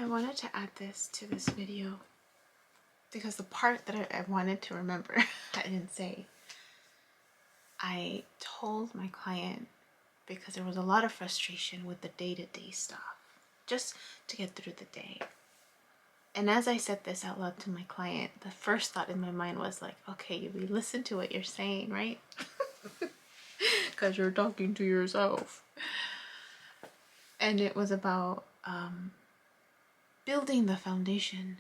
I wanted to add this to this video because the part that I wanted to remember, I didn't say. I told my client because there was a lot of frustration with the day-to-day stuff, just to get through the day. And as I said this out loud to my client, the first thought in my mind was like, okay, we listen to what you're saying, right? Because you're talking to yourself. And it was about building the foundation.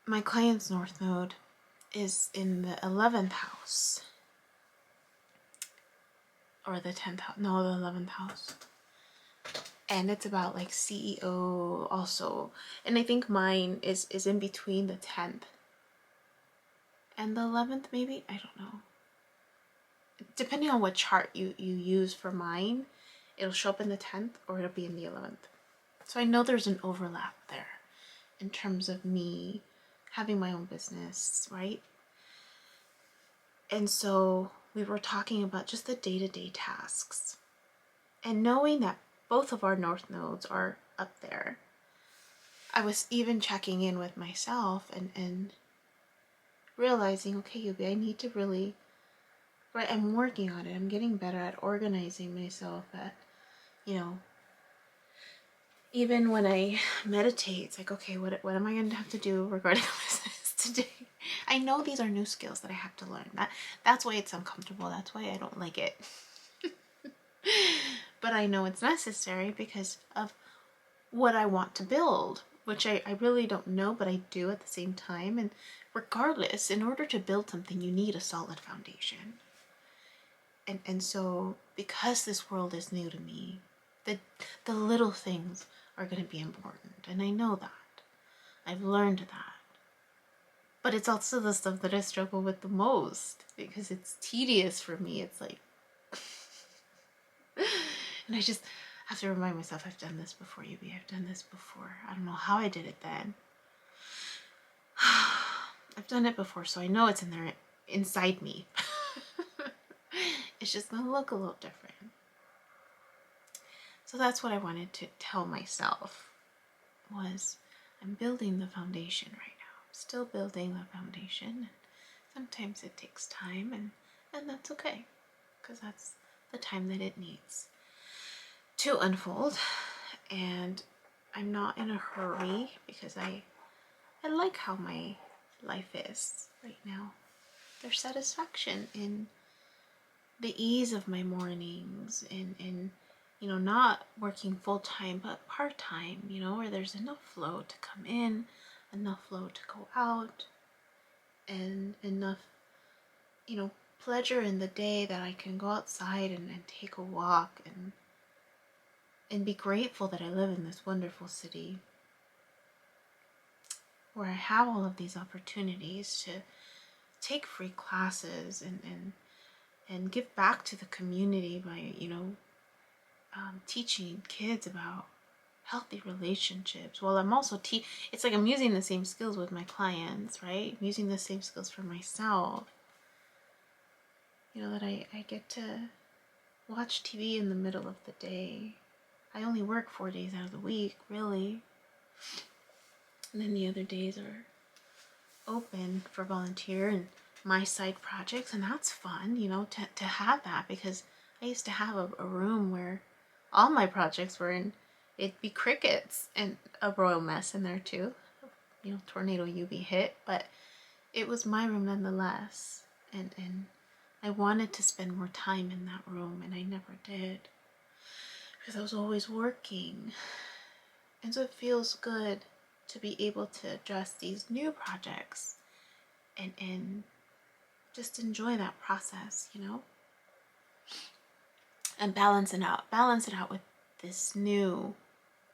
My client's North Node is in the 11th house. Or the 10th house. No, the 11th house. And it's about like CEO also. And I think mine is in between the 10th and the 11th maybe? I don't know. Depending on what chart you use for mine, it'll show up in the 10th or it'll be in the 11th. So I know there's an overlap there in terms of me having my own business, right? And so we were talking about just the day-to-day tasks. And knowing that both of our North Nodes are up there, I was even checking in with myself and realizing, okay, Yubi, I need to really, right, I'm working on it. I'm getting better at organizing myself, at, you know, even when I meditate, it's like, okay, what am I going to have to do regarding business today? I know these are new skills that I have to learn. That's why it's uncomfortable. That's why I don't like it. But I know it's necessary because of what I want to build, which I really don't know, but I do at the same time. And regardless, in order to build something, you need a solid foundation. And so because this world is new to me, the little things are going to be important. And I know that. I've learned that. But it's also the stuff that I struggle with the most because it's tedious for me. It's like, and I just have to remind myself, I've done this before, Yubi. I've done this before. I don't know how I did it then. I've done it before, so I know it's in there inside me. It's just gonna look a little different. So that's what I wanted to tell myself was I'm building the foundation right now. I'm still building the foundation. Sometimes it takes time and that's okay because that's the time that it needs to unfold. And I'm not in a hurry because I like how my life is right now. There's satisfaction in the ease of my mornings, in you know, not working full-time but part-time, you know, where there's enough flow to come in, enough flow to go out, and enough, you know, pleasure in the day that I can go outside and take a walk and be grateful that I live in this wonderful city where I have all of these opportunities to take free classes and give back to the community by, you know, teaching kids about healthy relationships. Well, I'm also it's like I'm using the same skills with my clients, right? I'm using the same skills for myself. You know, that I get to watch TV in the middle of the day. I only work 4 days out of the week, really. And then the other days are open for volunteer and my side projects, and that's fun, you know, to have that, because I used to have a room where all my projects were in. It'd be crickets and a royal mess in there too. You know, tornado Yubi hit, but it was my room nonetheless. And I wanted to spend more time in that room, and I never did because I was always working. And so it feels good to be able to address these new projects and just enjoy that process, you know, and balance it out with this new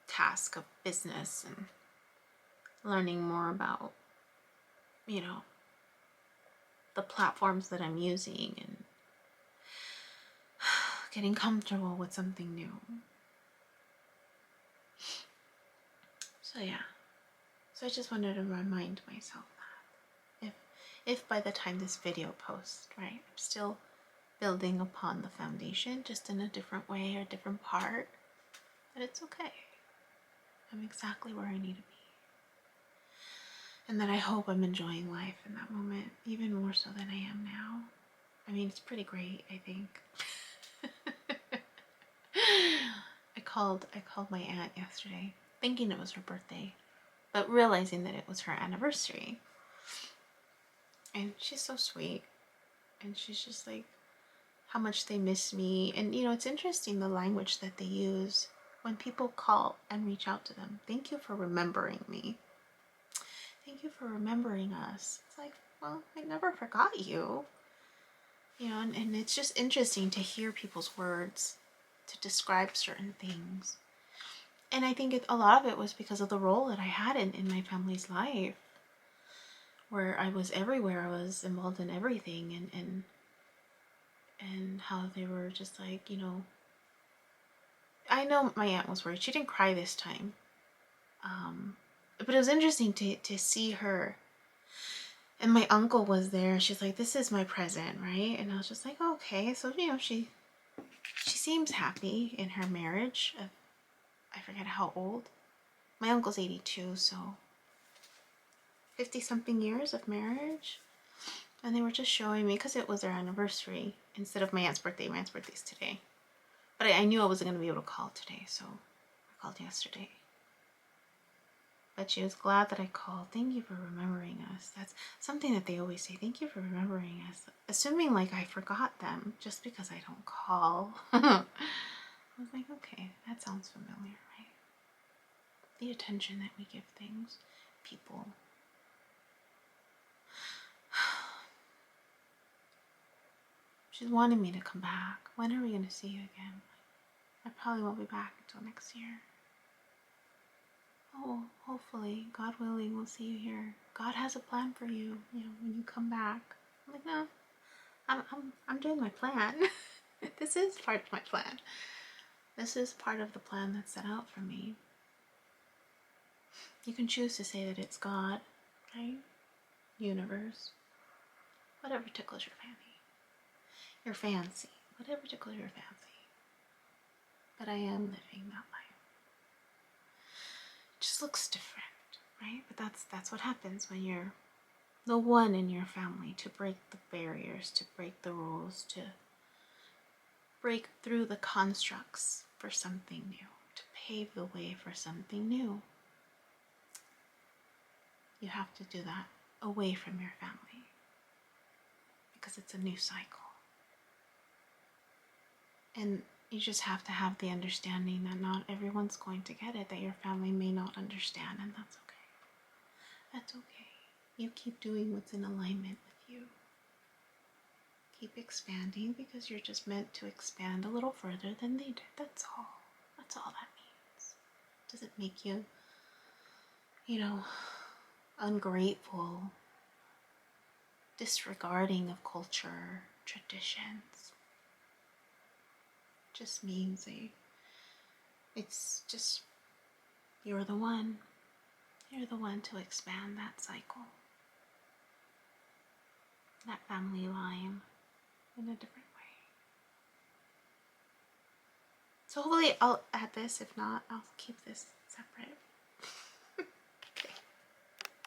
task of business and learning more about, you know, the platforms that I'm using and getting comfortable with something new. So yeah, so I just wanted to remind myself that if by the time this video posts, right, I'm still building upon the foundation, just in a different way or different part, that it's okay. I'm exactly where I need to be. And that I hope I'm enjoying life in that moment, even more so than I am now. I mean, it's pretty great, I think. I called my aunt yesterday, thinking it was her birthday, but realizing that it was her anniversary. And she's so sweet. And she's just like, how much they miss me. And you know, it's interesting the language that they use when people call and reach out to them. Thank you for remembering me. Thank you for remembering us. It's like, well, I never forgot you. You know, and it's just interesting to hear people's words to describe certain things. And I think a lot of it was because of the role that I had in my family's life, where I was everywhere. I was involved in everything, and how they were just like, you know, I know my aunt was worried. She didn't cry this time. But it was interesting to see her. And my uncle was there. She's like, this is my present, right? And I was just like, oh, okay. So, you know, she seems happy in her marriage. I forget how old. My uncle's 82, so 50-something years of marriage. And they were just showing me, because it was their anniversary, instead of my aunt's birthday. My aunt's birthday's today. But I knew I wasn't going to be able to call today, so I called yesterday. But she was glad that I called. Thank you for remembering us. That's something that they always say. Thank you for remembering us. Assuming like I forgot them just because I don't call. I was like, okay, that sounds familiar, right? The attention that we give things, people. She's wanting me to come back. When are we going to see you again? I probably won't be back until next year. Oh, hopefully, God willing, we'll see you here. God has a plan for you, you know, when you come back. I'm like, no, I'm doing my plan. This is part of my plan. This is part of the plan that's set out for me. You can choose to say that it's God, right? Universe. Whatever tickles your fancy. Whatever tickles your fancy. But I am living that life. It just looks different, right? But that's what happens when you're the one in your family to break the barriers, to break the rules, to break through the constructs for something new, to pave the way for something new. You have to do that away from your family because it's a new cycle. And you just have to have the understanding that not everyone's going to get it, that your family may not understand, and that's okay. That's okay. You keep doing what's in alignment with you. Keep expanding because you're just meant to expand a little further than they did. That's all. That's all that means. Does it make you, you know, ungrateful, disregarding of culture, traditions? It just means it's just, you're the one. You're the one to expand that cycle, that family line in a different way. So hopefully I'll add this. If not, I'll keep this separate.